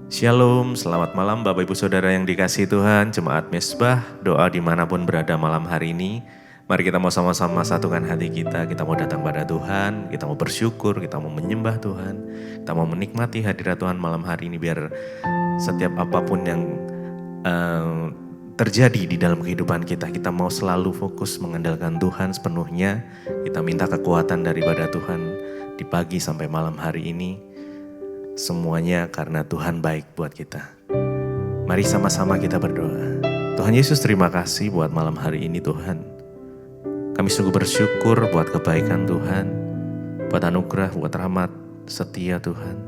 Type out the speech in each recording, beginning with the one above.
Shalom, selamat malam Bapak Ibu Saudara yang dikasihi Tuhan, Jemaat Mesbah, doa dimanapun berada malam hari ini. Mari kita mau sama-sama satukan hati kita mau datang pada Tuhan, kita mau bersyukur, kita mau menyembah Tuhan, kita mau menikmati hadirat Tuhan malam hari ini biar setiap apapun yang terjadi di dalam kehidupan kita mau selalu fokus mengandalkan Tuhan sepenuhnya. Kita minta kekuatan daripada Tuhan di pagi sampai malam hari ini. Semuanya karena Tuhan baik buat kita. Mari sama-sama kita berdoa. Tuhan Yesus, terima kasih buat malam hari ini Tuhan. Kami sungguh bersyukur buat kebaikan Tuhan, buat anugerah, buat rahmat setia Tuhan.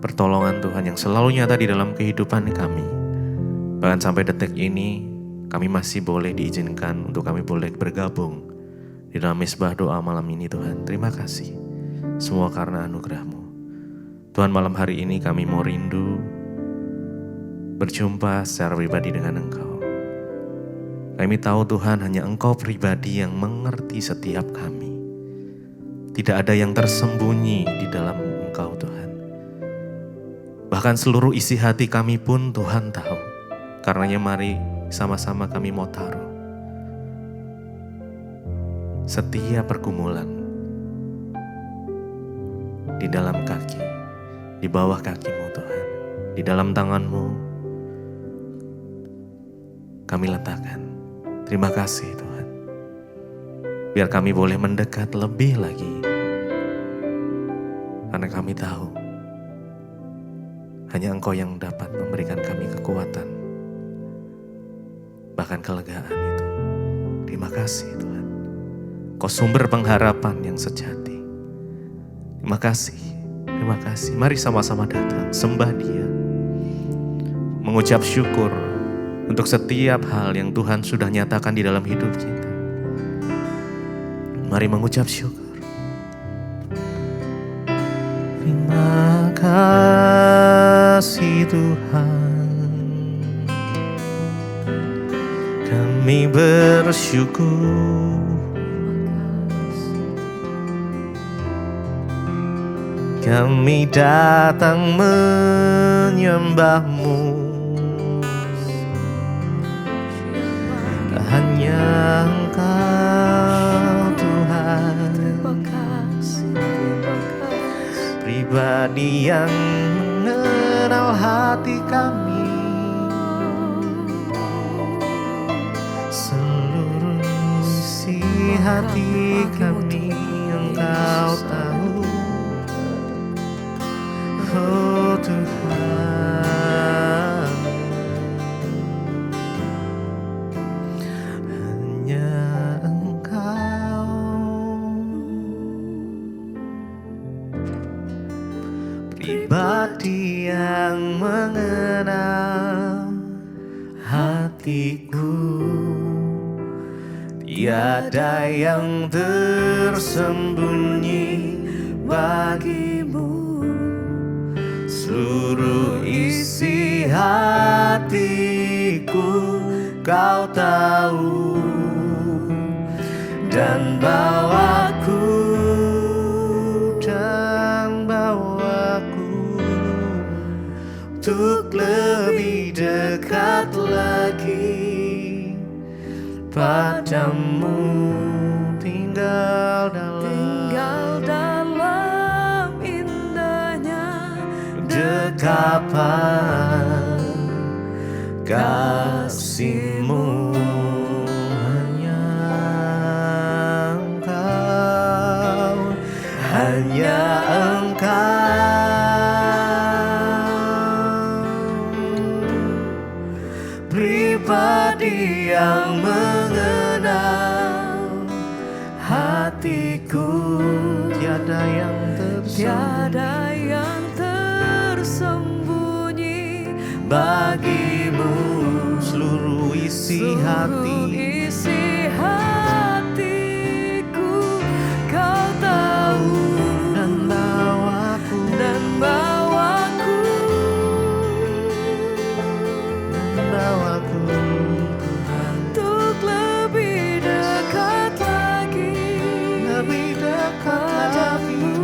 Pertolongan Tuhan yang selalu nyata di dalam kehidupan kami. Bahkan sampai detik ini kami masih boleh diizinkan untuk kami boleh bergabung di dalam mesbah doa malam ini Tuhan. Terima kasih. Semua karena anugerah-Mu. Tuhan, malam hari ini kami mau rindu berjumpa secara pribadi dengan Engkau. Kami tahu Tuhan hanya Engkau pribadi yang mengerti setiap kami. Tidak ada yang tersembunyi di dalam Engkau Tuhan. Bahkan seluruh isi hati kami pun Tuhan tahu. Karenanya mari sama-sama kami mau taruh setiap pergumulan di dalam kaki, di bawah kaki-Mu Tuhan, di dalam tangan-Mu kami letakkan. Terima kasih Tuhan. Biar kami boleh mendekat lebih lagi. Karena kami tahu hanya Engkau yang dapat memberikan kami kekuatan, bahkan kelegaan itu. Terima kasih Tuhan. Kau sumber pengharapan yang sejati. Terima kasih. Terima kasih. Mari sama-sama datang, sembah Dia. Mengucap syukur untuk setiap hal yang Tuhan sudah nyatakan di dalam hidup kita. Mari mengucap syukur. Terima kasih Tuhan. Kami bersyukur. Kami datang menyembah-Mu. Hanya Engkau Tuhan. Terima kasih. Pribadi yang mengenal hati kami. Seluruh isi hati kami Engkau tahu. Oh Tuhan, hanya Engkau. Pribadi yang mengenal hatiku. Tiada yang tersembunyi bagi-Mu. Seluruh isi hatiku Kau tahu. Dan bawaku untuk lebih dekat lagi padamu. Tinggal dalam indahnya dekapan kasih-Mu. Hanya Engkau, hanya Engkau. Pribadi yang mengenal hatiku. Tiada yang tersembunyi bagi-Mu. Seluruh isi hatiku Kau tahu. Dan bawaku Tuhan, untuk lebih dekat lagi padamu.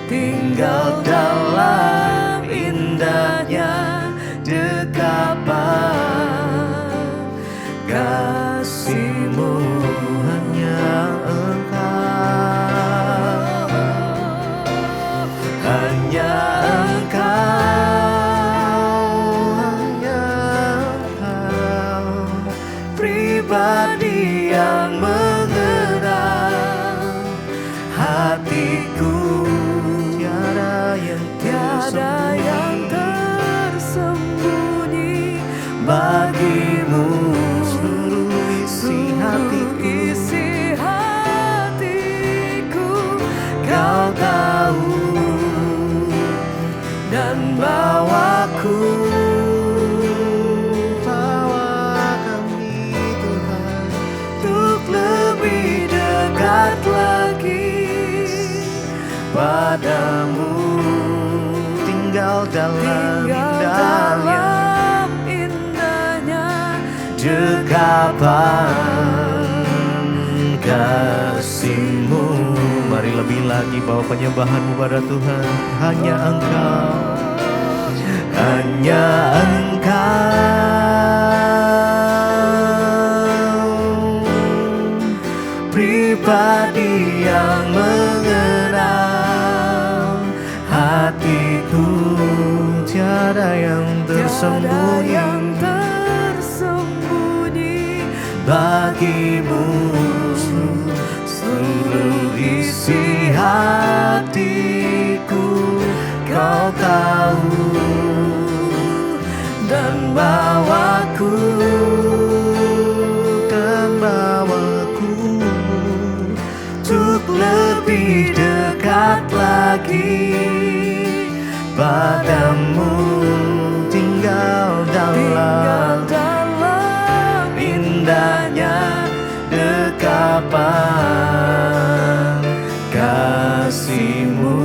Tinggal tinggal dalam indahnya dekapan kasih-Mu, hanya Engkau, hanya Engkau pribadi yang mengenal hatiku. Tiada yang tersembunyi bagi-Mu, seluruh isi hatiku Kau tahu, dan bawa kami Tuhan untuk lebih dekat lagi padamu, tinggal dalam indahnya dekapan kasih-Mu. Mari lebih lagi bawa penyembahanmu pada Tuhan. Hanya Engkau, hanya Engkau pribadi yang mengenal hatiku. Tiada yang tersembunyi bagi-Mu, seluruh isi hatiku Kau tahu, dan bawaku untuk lebih dekat lagi padamu, tinggal dalam indahnya dekapan kasih-Mu.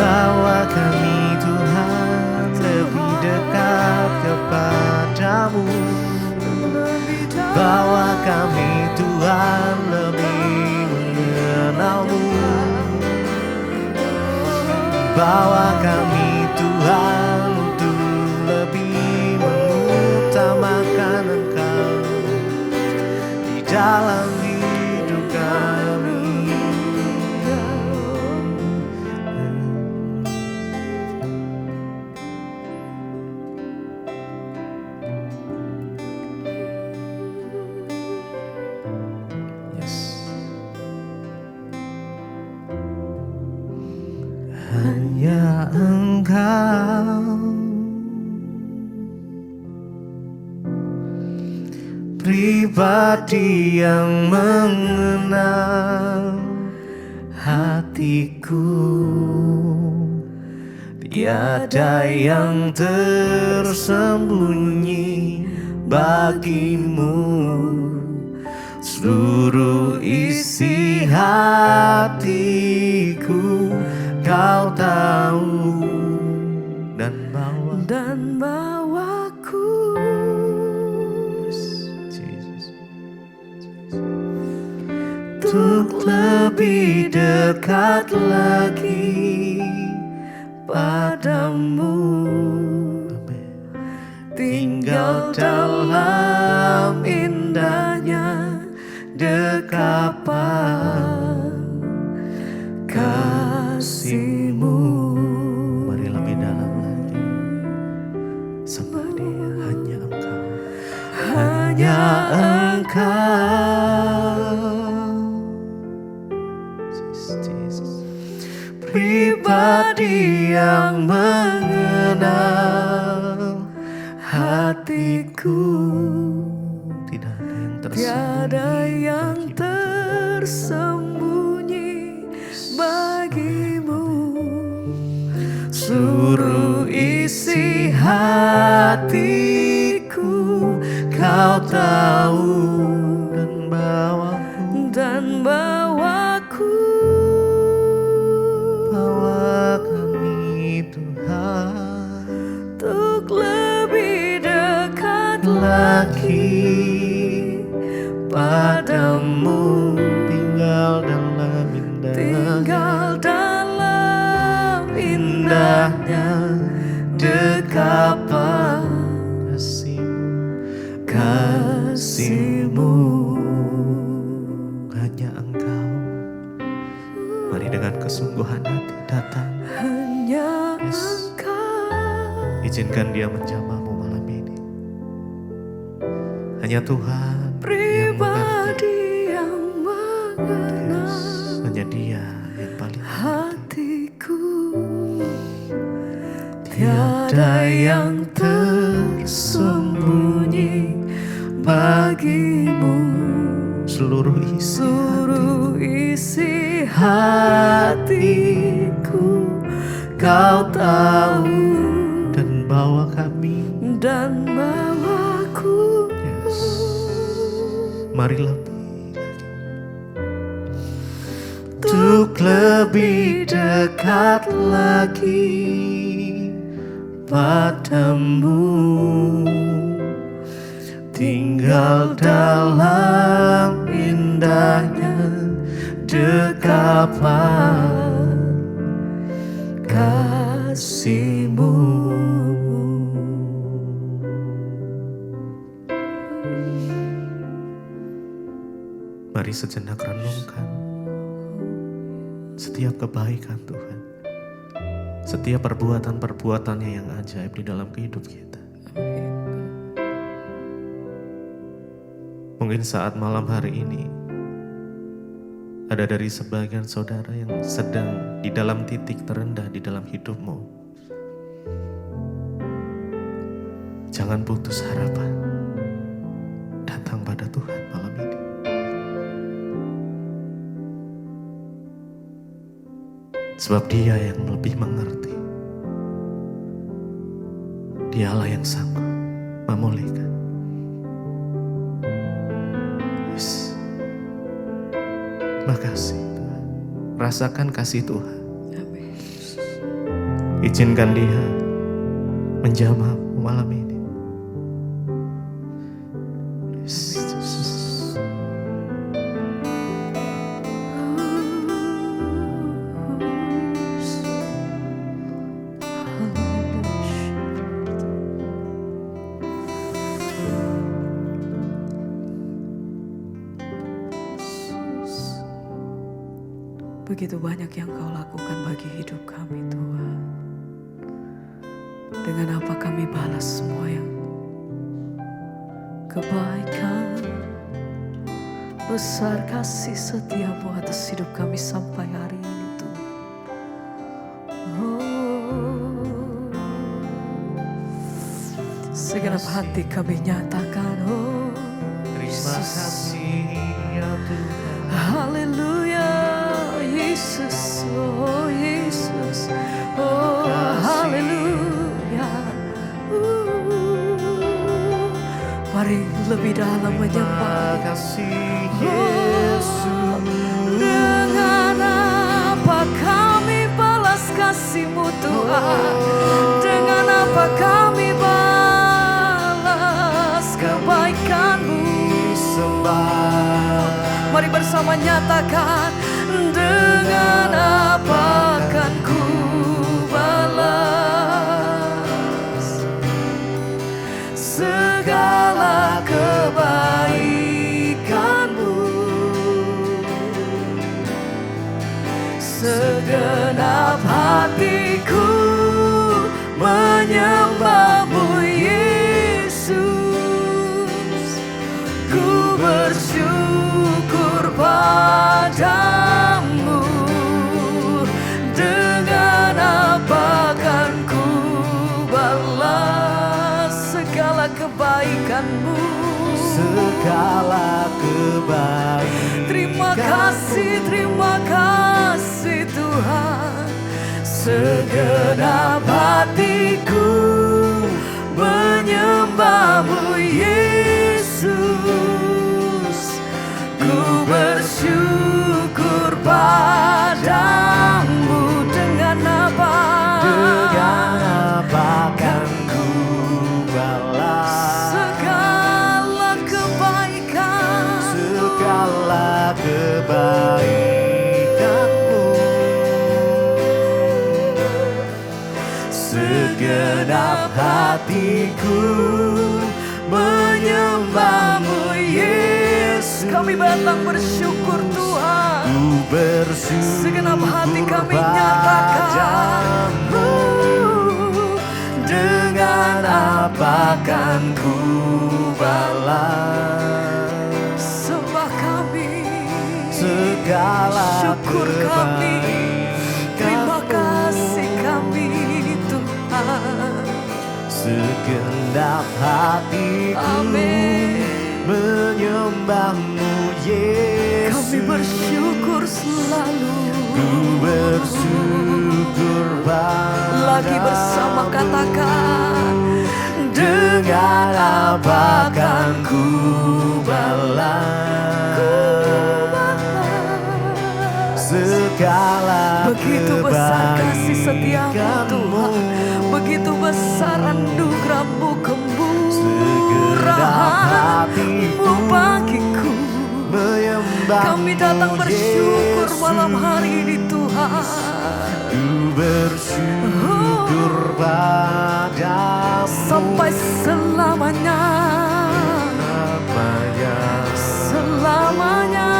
Bawa kami Tuhan lebih dekat kepadamu, bawa kami Tuhan lebih mengenal-Mu, bawa kami Tuhan untuk lebih mengutamakan Engkau di dalam hidup kami. Hanya Engkau pribadi yang mengenal hatiku. Tiada yang tersembunyi bagi-Mu, seluruh isi hatiku Kau tahu, dan bawaku untuk lebih dekat lagi padamu, tinggal dalam indahnya dekapan kasih-Mu. Mari lebih dalam lagi sembah Dia. Hanya Engkau, hanya Engkau Jesus, pribadi yang mengenal hatiku. Tiada yang tersembunyi bagi-Mu, seluruh isi hatiku Kau tahu, dan bawaku, bawa kami Tuhan tinggal dalam indahnya dekapan kasih-Mu. Hanya Engkau. Mari dengan kesungguhan hati datang. Hanya Engkau. Izinkan Dia menjamahmu malam ini. Hanya Tuhan Pribadi yang mengenal hanya Dia yang paling hatiku. Tiada yang tersembunyi bagimu. seluruh isi hatiku Kau tahu, dan bawa kami. dan bawaku. Yes. Mari lebih Untuk lebih dekat lagi padamu, tinggal dalam indahnya dekapan kasih-Mu. Mari sejenak renungkan setiap kebaikan Tuhan, setiap perbuatan-perbuatannya yang ajaib di dalam kehidupan kita. Mungkin saat malam hari ini ada dari sebagian saudara yang sedang di dalam titik terendah di dalam hidupmu. Jangan putus harapan. Datang pada Tuhan malam ini. Sebab Dia yang lebih mengerti. Dialah yang sanggup memulihkan. Yes. Makasih Tuhan. Rasakan kasih Tuhan. Amin. Izinkan Dia menjamah malam ini. Yes. Begitu banyak yang Kau lakukan bagi hidup kami Tuhan. Dengan apa kami balas semua yang kebaikan, besar kasih setia-Mu atas hidup kami sampai hari ini Tuhan. Segenap hati kami nyatakan, Terima kasih ya Tuhan. haleluya Yesus, oh Yesus, oh haleluya. Mari lebih dalam menyembah. Kasih Yesus. Dengan apa kami balas kasih-Mu Tuhan? Dengan apa kami balas kebaikan-Mu? Mari bersama nyatakan, dengan apa akan ku balas segala kebaikan-Mu? Segenap hatiku menyembah-Mu Yesus. Ku bersyukur padamu. Dengan apa kan ku balas segala kebaikan-Mu? Segala kebaikan. Terima kasih Tuhan. Segenap hatiku menyembah-Mu Yesus. Ku bersyukur padamu. Dengan apa? Dengan apa kan ku balas Segala kebaikan. segala kebaikan-Mu? Segenap hatiku menyembah-Mu Yesus. Kami datang bersyukur Tuhan. Ku bersyukur Segenap hati kami nyatakan, padamu. Dengan apa kan ku balas sembah kami, segala syukur kami, terima kebaikan-Mu. kasih kami Tuhan. Segenap hatiku Amin. menyembah-Mu Yesus. Kami bersyukur selalu. Ku bersyukur Lagi bersama katakan, dengan apa kan ku balas segala begitu besar kasih setiamu kebaikan-Mu. Tuhan, begitu besar anugerah-Mu, Segenap hatiku kemurahan-Mu bagiku. menyembah-Mu Kami datang bersyukur Yesus. malam hari ini Tuhan. Ku bersyukur padamu Sampai selamanya, selamanya.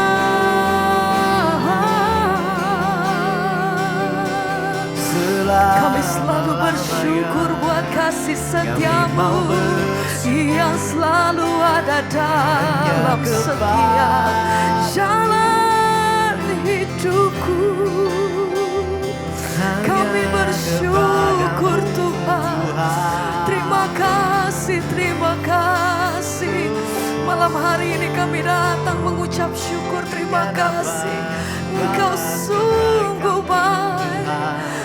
Kami selalu bersyukur buat kasih setiamu yang selalu ada dalam setiap jalan hidupku. Kami bersyukur Tuhan. Terima kasih, terima kasih. Malam hari ini kami datang mengucap syukur, terima kasih. Engkau sungguh baik,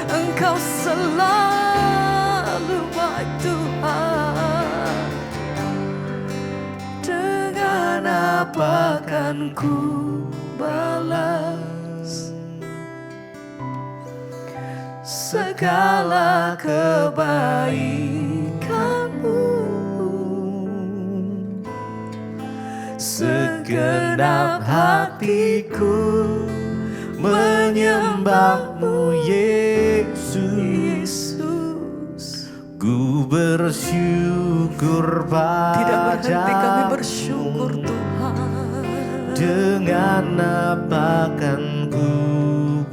Engkau selalu baik Tuhan. Dengan apa kan ku balas segala kebaikan-Mu. Segenap hatiku menyembah-Mu Yesus. Ku bersyukur Tidak berhenti kami padamu. bersyukur Tuhan. Dengan apa kan ku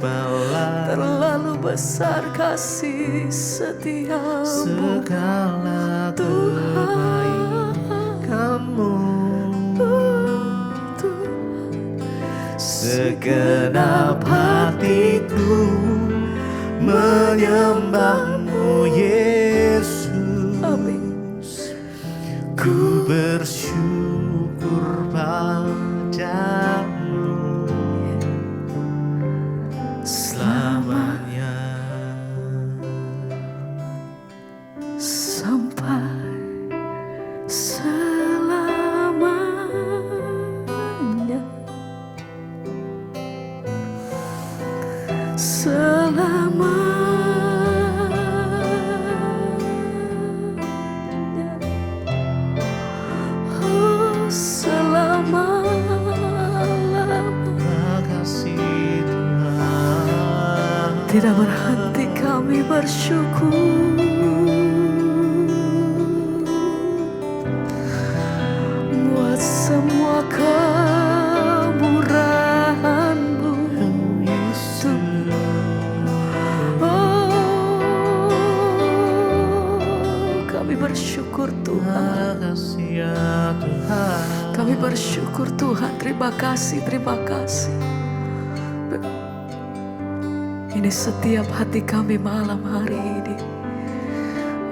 balas Terlalu besar kasih setiamu segala Tuhan. kebaikan-Mu. Segenap hatiku menyembah-Mu Yesus. Amin. Ku bersyukur padamu selamanya. Sampai selamanya, selamanya, oh selama-lamanya. Makasih Tuhan. Tidak berhenti kami bersyukur buat semua kemurahan-Mu. Oh, kami bersyukur Tuhan. Makasih ya Tuhan. Kami bersyukur Tuhan. Terima kasih, terima kasih. Ini setiap hati kami malam hari ini.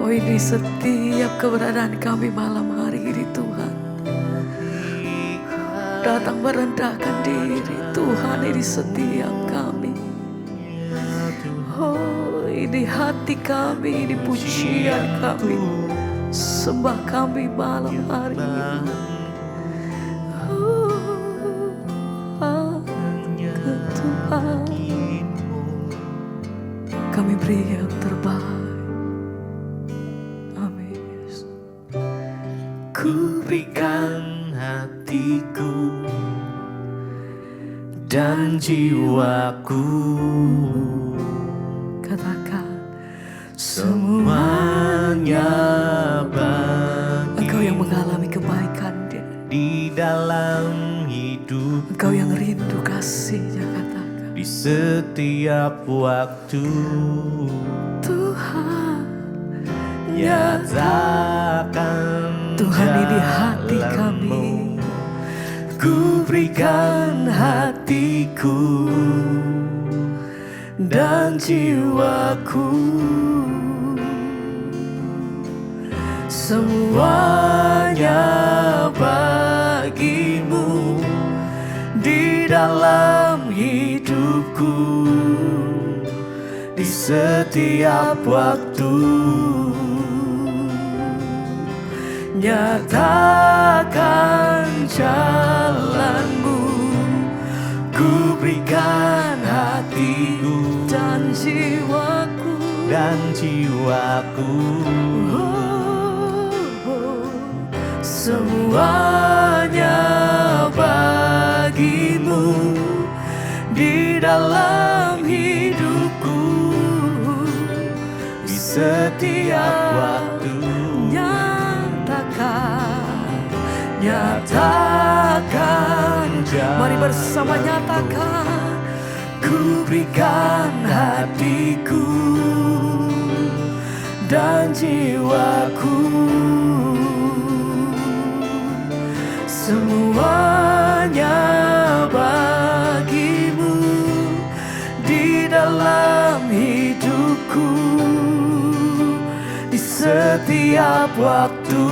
Oh, ini setiap keberadaan kami malam hari ini Tuhan. Datang merendahkan diri Tuhan, ini setiap kami. Oh, ini hati kami, ini pujian kami, sembah kami malam hari ini. Oh, ke Tuhan, kami beri yang terbaik. Amin. Ku berikan hatiku dan jiwaku, Katakan semua setiap waktu. Tuhan, Nyatakan Tuhan ini hati kami. Ku berikan hatiku dan jiwaku, semuanya bagimu di dalam hidupku, di setiap waktu. Nyatakan jalanmu, ku berikan hatiku Dan jiwaku, semuanya bagimu di dalam hidupku, di setiap waktu. Nyatakan mari bersama nyatakan. Ku berikan hatiku dan jiwaku, semuanya bagimu di dalam hidupku, di setiap waktu.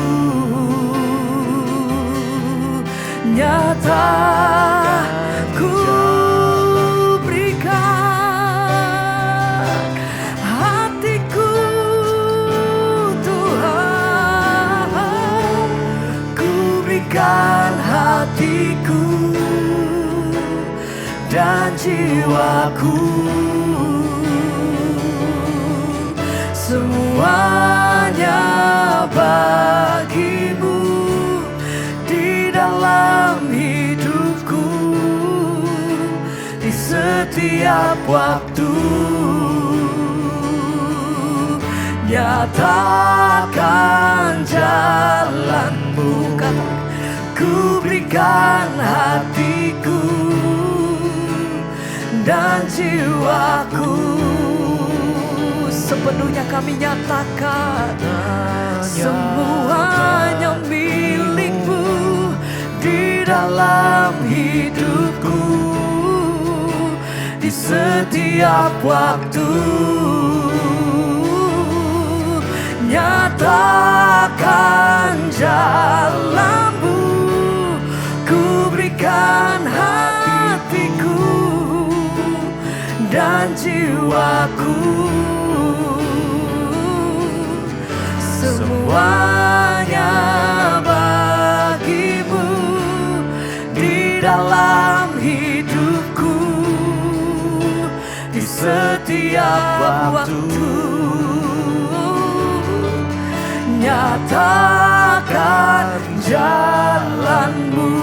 Nyata ku berikan hatiku, Tuhan, ku berikan hatiku dan jiwaku, semuanya bagimu di dalam hidupku, di setiap waktu. Nyatakan jalanmu, ku berikan hatiku dan jiwaku, Sepenuhnya kami nyatakan, semuanya milikmu di dalam hidupku, di setiap waktu. Nyatakan jalanmu, ku berikan hatiku dan jiwaku, semuanya bagimu di dalam hidupku, di setiap waktu. Nyatakan jalanmu,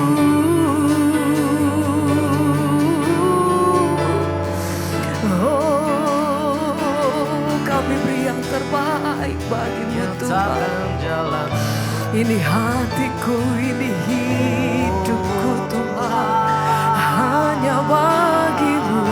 kami beri yang terbaik bagimu Tuhan. Ini hatiku, ini hidupku Tuhan, hanya bagimu.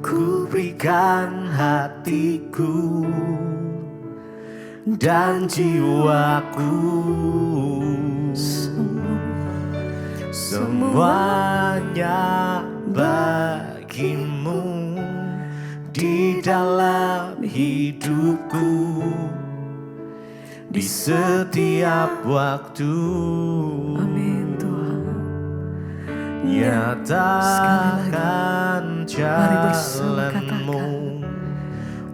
Ku berikan hatiku dan jiwaku, semuanya bagimu di dalam hidupku, di setiap waktu. Amin Tuhan. Nyatakan jalanmu,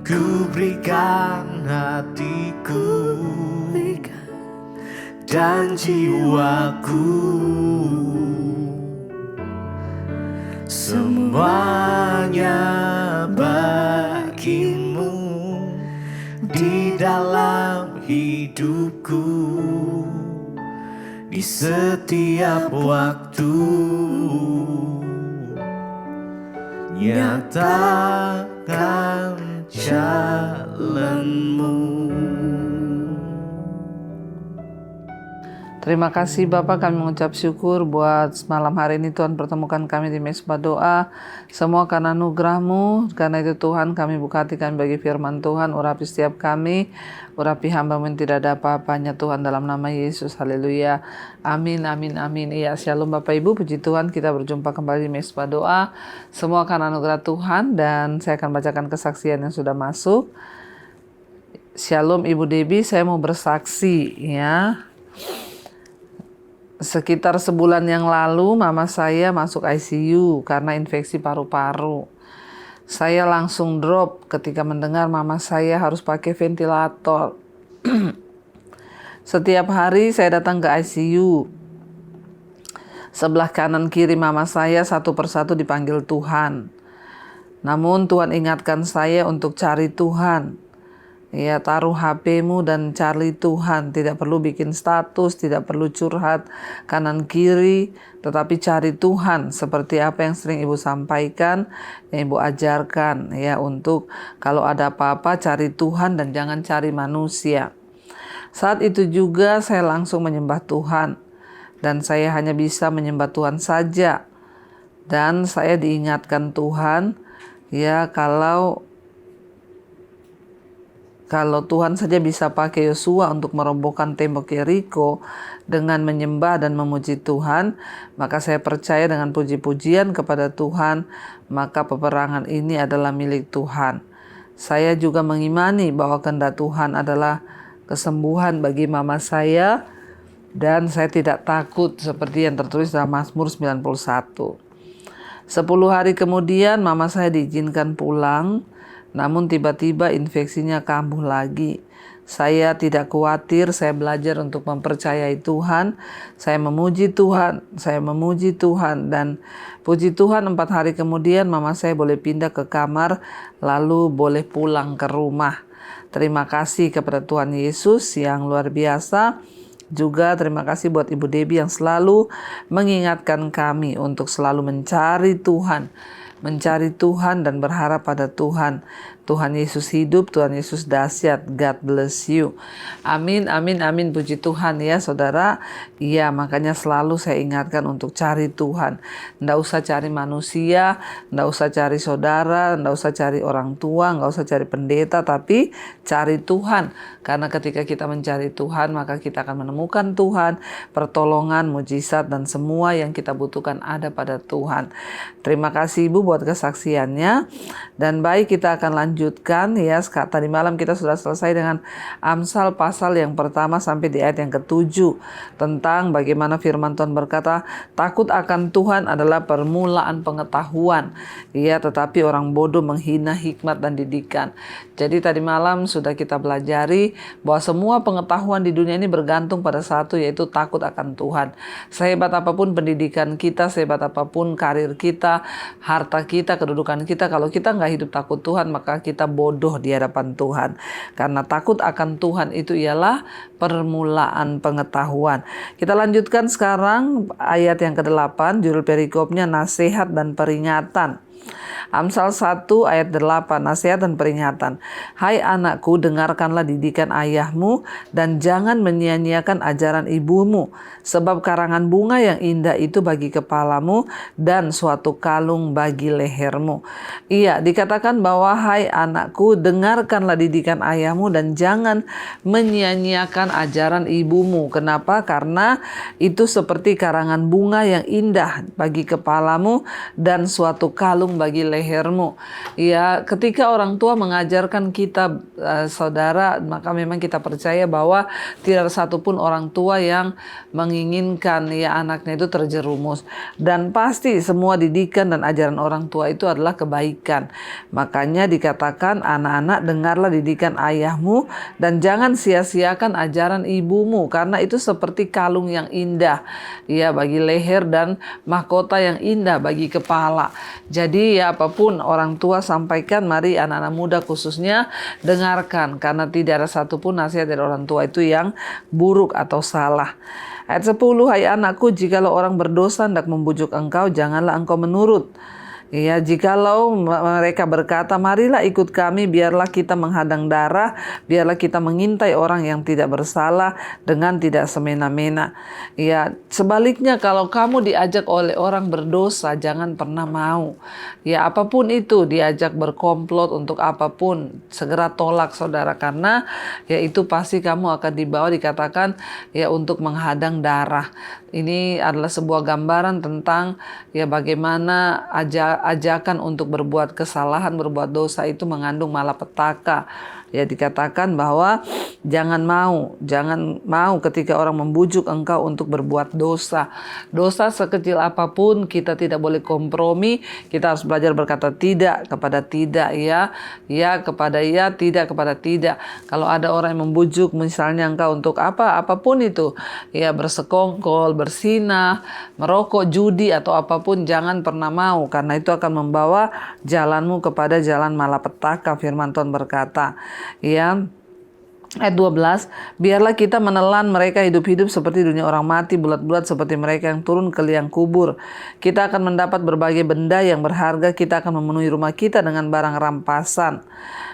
ku berikan hatiku dan jiwaku, semuanya bagimu di dalam hidupku, di setiap waktu. Nyatakan jalanmu. Terima kasih Bapak, kami mengucap syukur buat malam hari ini Tuhan pertemukan kami di Mesbah Doa. Semua karena anugerah-Mu, karena itu Tuhan kami buka hati kami bagi firman Tuhan, urapi setiap kami, urapi hamba-Mu yang tidak ada apa-apanya Tuhan, dalam nama Yesus, haleluya, amin, amin, amin. Iya, shalom Bapak Ibu, puji Tuhan kita berjumpa kembali di Mesbah Doa. Semua karena anugerah Tuhan, dan saya akan bacakan kesaksian yang sudah masuk. Shalom Ibu Debbie, saya mau bersaksi ya. Sekitar sebulan yang lalu mama saya masuk ICU karena infeksi paru-paru. Saya langsung drop ketika mendengar mama saya harus pakai ventilator. Setiap hari saya datang ke ICU. Sebelah kanan kiri mama saya satu persatu dipanggil Tuhan. Namun Tuhan ingatkan saya untuk cari Tuhan. Ya, taruh HP-mu dan cari Tuhan. Tidak perlu bikin status, tidak perlu curhat kanan kiri, tetapi cari Tuhan seperti apa yang sering Ibu sampaikan, yang Ibu ajarkan ya, untuk kalau ada apa-apa cari Tuhan dan jangan cari manusia. Saat itu juga saya langsung menyembah Tuhan, dan saya hanya bisa menyembah Tuhan saja. Dan saya diingatkan Tuhan ya, kalau Tuhan saja bisa pakai Yosua untuk merobohkan tembok Yeriko dengan menyembah dan memuji Tuhan, maka saya percaya dengan puji-pujian kepada Tuhan, maka peperangan ini adalah milik Tuhan. Saya juga mengimani bahwa kehendak Tuhan adalah kesembuhan bagi mama saya, dan saya tidak takut seperti yang tertulis dalam Mazmur 91. 10 hari kemudian mama saya diizinkan pulang. Namun tiba-tiba infeksinya kambuh lagi. Saya tidak khawatir, saya belajar untuk mempercayai Tuhan. Saya memuji Tuhan, dan puji Tuhan 4 hari kemudian mama saya boleh pindah ke kamar, lalu boleh pulang ke rumah. Terima kasih kepada Tuhan Yesus yang luar biasa. Juga terima kasih buat Ibu Debbie yang selalu mengingatkan kami untuk selalu mencari Tuhan dan berharap pada Tuhan. Tuhan Yesus hidup, Tuhan Yesus dahsyat. God bless you. Amin, amin, amin. Puji Tuhan ya saudara. Iya, makanya selalu saya ingatkan untuk cari Tuhan. Nggak usah cari manusia, nggak usah cari saudara, nggak usah cari orang tua, nggak usah cari pendeta, tapi cari Tuhan. Karena ketika kita mencari Tuhan, maka kita akan menemukan Tuhan, pertolongan, mujizat, dan semua yang kita butuhkan ada pada Tuhan. Terima kasih Ibu buat kesaksiannya. Dan baik, kita akan lanjutkan ya. Tadi malam kita sudah selesai dengan Amsal pasal yang pertama sampai di ayat yang ke-7 tentang bagaimana firman Tuhan berkata, takut akan Tuhan adalah permulaan pengetahuan ya, tetapi orang bodoh menghina hikmat dan didikan. Jadi tadi malam sudah kita pelajari bahwa semua pengetahuan di dunia ini bergantung pada satu, yaitu takut akan Tuhan. Sehebat apapun pendidikan kita, sehebat apapun karir kita, harta kita, kedudukan kita, kalau kita nggak hidup takut Tuhan, maka kita bodoh di hadapan Tuhan. Karena takut akan Tuhan itu ialah permulaan pengetahuan. Kita lanjutkan sekarang ayat yang ke-8, judul perikopnya nasihat dan peringatan. Amsal 1 ayat 8, nasihat dan peringatan. Hai anakku, dengarkanlah didikan ayahmu dan jangan menyia-nyiakan ajaran ibumu. Sebab karangan bunga yang indah itu bagi kepalamu dan suatu kalung bagi lehermu. Iya, dikatakan bahwa hai anakku, dengarkanlah didikan ayahmu dan jangan menyia-nyiakan ajaran ibumu. Kenapa? Karena itu seperti karangan bunga yang indah bagi kepalamu dan suatu kalung bagi lehermu. Ya, ketika orang tua mengajarkan kita saudara, maka memang kita percaya bahwa tidak ada satupun orang tua yang menginginkan ya anaknya itu terjerumus, dan pasti semua didikan dan ajaran orang tua itu adalah kebaikan. Makanya dikatakan, anak-anak, dengarlah didikan ayahmu dan jangan sia-siakan ajaran ibumu, karena itu seperti kalung yang indah ya bagi leher dan mahkota yang indah bagi kepala. Jadi ya, apapun orang tua sampaikan, mari anak-anak muda khususnya dengarkan, karena tidak ada satupun nasihat dari orang tua itu yang buruk atau salah. Ayat 10, hai anakku, jikalau orang berdosa hendak membujuk engkau, janganlah engkau menurut. Ya, jikalau mereka berkata, marilah ikut kami, biarlah kita menghadang darah, biarlah kita mengintai orang yang tidak bersalah dengan tidak semena-mena. Ya, sebaliknya kalau kamu diajak oleh orang berdosa, jangan pernah mau. Ya, apapun itu, diajak berkomplot untuk apapun, segera tolak saudara, karena ya itu pasti kamu akan dibawa, dikatakan ya untuk menghadang darah. Ini adalah sebuah gambaran tentang ya bagaimana ajakan untuk berbuat kesalahan, berbuat dosa itu mengandung malapetaka. Ya, dikatakan bahwa jangan mau ketika orang membujuk engkau untuk berbuat dosa. Dosa sekecil apapun kita tidak boleh kompromi. Kita harus belajar berkata tidak kepada tidak, ya kepada ya, tidak kepada tidak. Kalau ada orang yang membujuk misalnya engkau untuk apapun itu, ya bersekongkol, bersinah, merokok, judi atau apapun, jangan pernah mau, karena itu akan membawa jalanmu kepada jalan malapetaka. Firman Tuhan berkata, ya, ayat 12, biarlah kita menelan mereka hidup-hidup seperti dunia orang mati, bulat-bulat seperti mereka yang turun ke liang kubur. Kita akan mendapat berbagai benda yang berharga, kita akan memenuhi rumah kita dengan barang rampasan.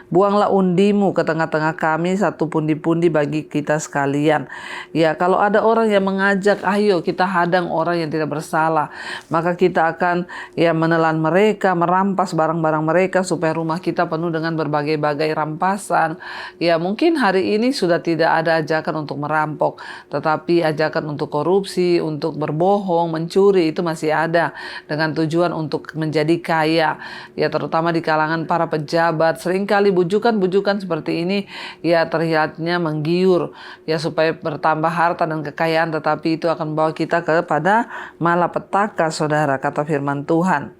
Buanglah undimu ke tengah-tengah kami, satu pundi-pundi bagi kita sekalian. Ya, kalau ada orang yang mengajak, ayo kita hadang orang yang tidak bersalah, maka kita akan ya menelan mereka, merampas barang-barang mereka supaya rumah kita penuh dengan berbagai-bagai rampasan. Ya, mungkin hari ini sudah tidak ada ajakan untuk merampok, tetapi ajakan untuk korupsi, untuk berbohong, mencuri itu masih ada dengan tujuan untuk menjadi kaya. Ya, terutama di kalangan para pejabat, seringkali bujukan-bujukan seperti ini ya terlihatnya menggiur ya supaya bertambah harta dan kekayaan, tetapi itu akan membawa kita kepada malapetaka saudara, kata firman Tuhan.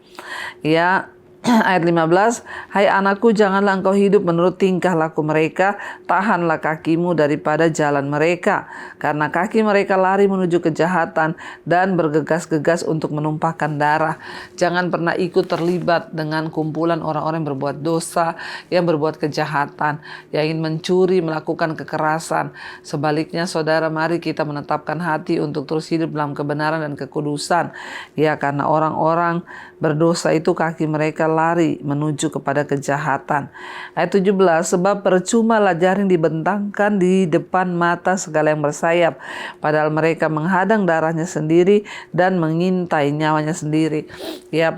Ya, ayat 15, hai anakku, janganlah engkau hidup menurut tingkah laku mereka, tahanlah kakimu daripada jalan mereka, karena kaki mereka lari menuju kejahatan dan bergegas-gegas untuk menumpahkan darah. Jangan pernah ikut terlibat dengan kumpulan orang-orang yang berbuat dosa, yang berbuat kejahatan, yang ingin mencuri, melakukan kekerasan. Sebaliknya saudara, mari kita menetapkan hati untuk terus hidup dalam kebenaran dan kekudusan. Ya, karena orang-orang berdosa itu kaki mereka lari menuju kepada kejahatan. Ayat 17, sebab percumalah jaring dibentangkan di depan mata segala yang bersayap, padahal mereka menghadang darahnya sendiri dan mengintai nyawanya sendiri. Ya,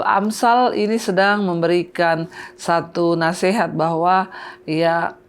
Amsal ini sedang memberikan satu nasihat bahwa ya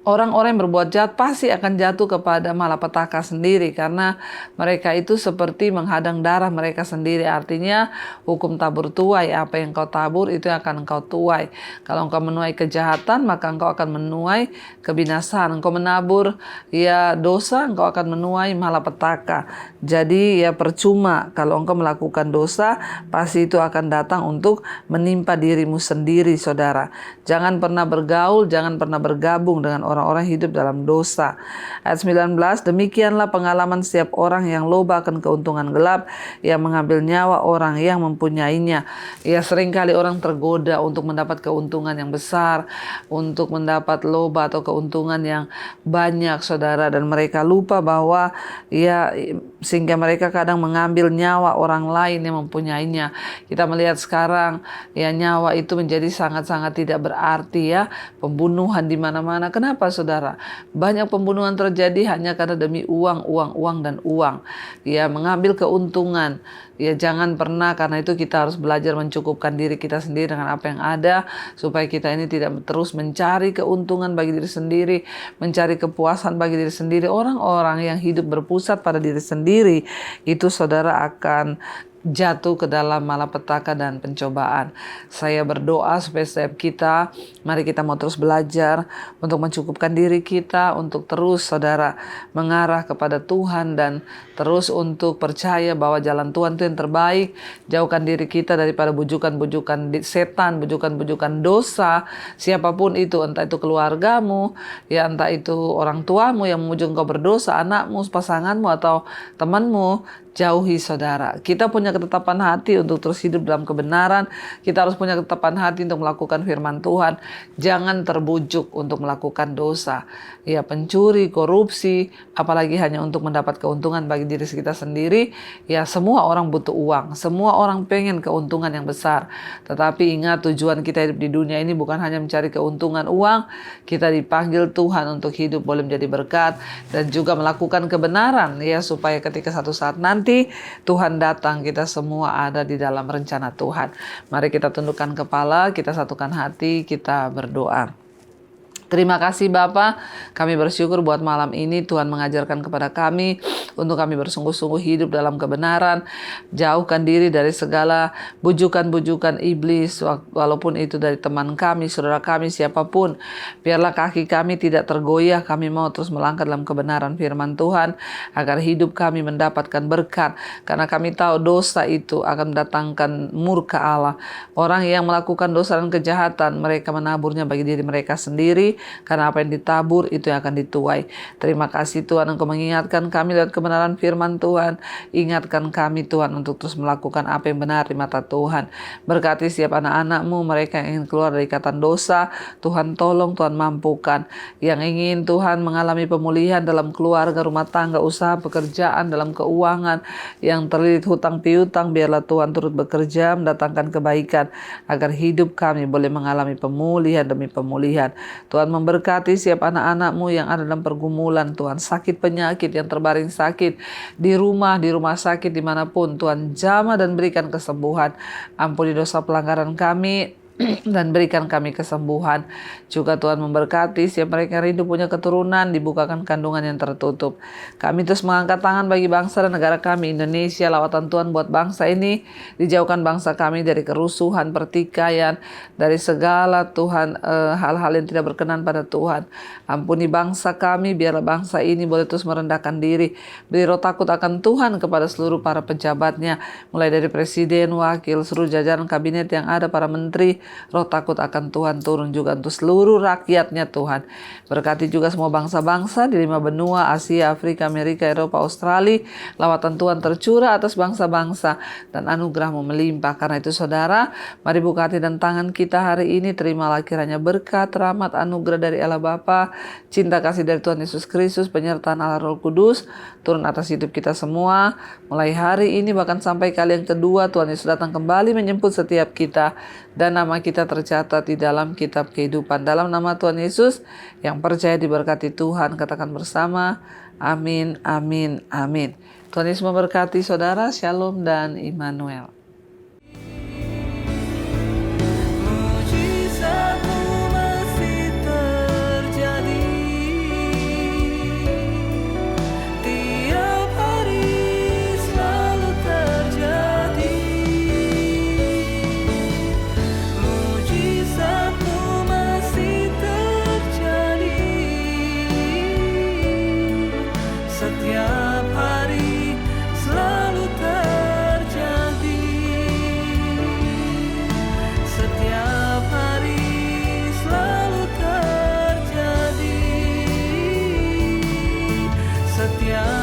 orang-orang yang berbuat jahat pasti akan jatuh kepada malapetaka sendiri, karena mereka itu seperti menghadang darah mereka sendiri. Artinya hukum tabur tuai, apa yang kau tabur itu akan engkau tuai. Kalau engkau menuai kejahatan, maka engkau akan menuai kebinasaan. Engkau menabur ya dosa, engkau akan menuai malapetaka. Jadi ya percuma kalau engkau melakukan dosa, pasti itu akan datang untuk menimpa dirimu sendiri saudara. Jangan pernah bergaul, jangan pernah bergabung dengan orang-orang hidup dalam dosa. Ayat 19, demikianlah pengalaman setiap orang yang loba akan keuntungan gelap, yang mengambil nyawa orang yang mempunyainya. Ya, seringkali orang tergoda untuk mendapat keuntungan yang besar, untuk mendapat loba atau keuntungan yang banyak saudara, dan mereka lupa bahwa ya sehingga mereka kadang mengambil nyawa orang lain yang mempunyainya. Kita melihat sekarang ya nyawa itu menjadi sangat-sangat tidak berarti ya, pembunuhan di mana-mana. Kenapa saudara? Banyak pembunuhan terjadi hanya karena demi uang, dan uang. Ya, mengambil keuntungan. Ya, jangan pernah, karena itu kita harus belajar mencukupkan diri kita sendiri dengan apa yang ada, supaya kita ini tidak terus mencari keuntungan bagi diri sendiri, mencari kepuasan bagi diri sendiri. Orang-orang yang hidup berpusat pada diri sendiri, itu saudara akan jatuh ke dalam malapetaka dan pencobaan. Saya berdoa supaya setiap kita, mari kita mau terus belajar untuk mencukupkan diri kita, untuk terus saudara mengarah kepada Tuhan, dan terus untuk percaya bahwa jalan Tuhan itu yang terbaik. Jauhkan diri kita daripada bujukan-bujukan setan, bujukan-bujukan dosa, siapapun itu, entah itu keluargamu, ya entah itu orang tuamu yang memujuk engkau berdosa, anakmu, pasanganmu, atau temanmu. Jauhi saudara. Kita punya punya ketetapan hati untuk terus hidup dalam kebenaran. Kita harus punya ketetapan hati untuk melakukan firman Tuhan. Jangan terbujuk untuk melakukan dosa. Ya, pencuri, korupsi, apalagi hanya untuk mendapat keuntungan bagi diri kita sendiri. Ya, semua orang butuh uang. Semua orang pengen keuntungan yang besar. Tetapi ingat, tujuan kita hidup di dunia ini bukan hanya mencari keuntungan uang. Kita dipanggil Tuhan untuk hidup boleh menjadi berkat dan juga melakukan kebenaran, ya, supaya ketika satu saat nanti Tuhan datang, kita semua ada di dalam rencana Tuhan. Mari kita tundukkan kepala, kita satukan hati, kita berdoa. Terima kasih Bapa, kami bersyukur buat malam ini Tuhan mengajarkan kepada kami untuk kami bersungguh-sungguh hidup dalam kebenaran, jauhkan diri dari segala bujukan-bujukan iblis, walaupun itu dari teman kami, saudara kami, siapapun. Biarlah kaki kami tidak tergoyah, kami mau terus melangkah dalam kebenaran firman Tuhan, agar hidup kami mendapatkan berkat, karena kami tahu dosa itu akan mendatangkan murka Allah. Orang yang melakukan dosa dan kejahatan, mereka menaburnya bagi diri mereka sendiri, karena apa yang ditabur itu yang akan dituai. Terima kasih Tuhan, Engkau mengingatkan kami lewat kebenaran firman Tuhan. Ingatkan kami Tuhan untuk terus melakukan apa yang benar di mata Tuhan. Berkati setiap anak-anak-Mu, mereka yang ingin keluar dari ikatan dosa, Tuhan tolong, Tuhan mampukan. Yang ingin Tuhan mengalami pemulihan dalam keluarga, rumah tangga, usaha, pekerjaan, dalam keuangan, yang terlilit hutang piutang, biarlah Tuhan turut bekerja mendatangkan kebaikan, agar hidup kami boleh mengalami pemulihan demi pemulihan. Tuhan memberkati setiap anak-anak-Mu yang ada dalam pergumulan, Tuhan, sakit penyakit, yang terbaring sakit di rumah sakit, dimanapun, Tuhan jamah dan berikan kesembuhan. Ampuni dosa pelanggaran kami dan berikan kami kesembuhan. Juga Tuhan memberkati setiap mereka yang rindu punya keturunan, dibukakan kandungan yang tertutup. Kami terus mengangkat tangan bagi bangsa dan negara kami Indonesia. Lawatan Tuhan buat bangsa ini, dijauhkan bangsa kami dari kerusuhan, pertikaian, dari segala Tuhan hal-hal yang tidak berkenan pada Tuhan. Ampuni bangsa kami, biarlah bangsa ini boleh terus merendahkan diri, beri roh takut akan Tuhan kepada seluruh para pejabatnya, mulai dari presiden, wakil, seluruh jajaran kabinet yang ada, para menteri. Roh takut akan Tuhan turun juga untuk seluruh rakyatnya Tuhan. Berkati juga semua bangsa-bangsa di 5 benua, Asia, Afrika, Amerika, Eropa, Australia. Lawatan Tuhan tercurah atas bangsa-bangsa dan anugerah-Mu melimpah. Karena itu saudara, mari buka hati dan tangan kita hari ini. Terimalah kiranya berkat, rahmat, anugerah dari Allah Bapa, cinta kasih dari Tuhan Yesus Kristus, penyertaan Allah Roh Kudus turun atas hidup kita semua. Mulai hari ini bahkan sampai kali yang kedua Tuhan Yesus datang kembali menjemput setiap kita, dan nama kita tercatat di dalam kitab kehidupan. Dalam nama Tuhan Yesus yang percaya diberkati Tuhan, katakan bersama, amin, amin, amin. Tuhan Yesus memberkati saudara, shalom dan Immanuel. Setiap hari selalu terjadi. Setiap hari selalu terjadi. Setiap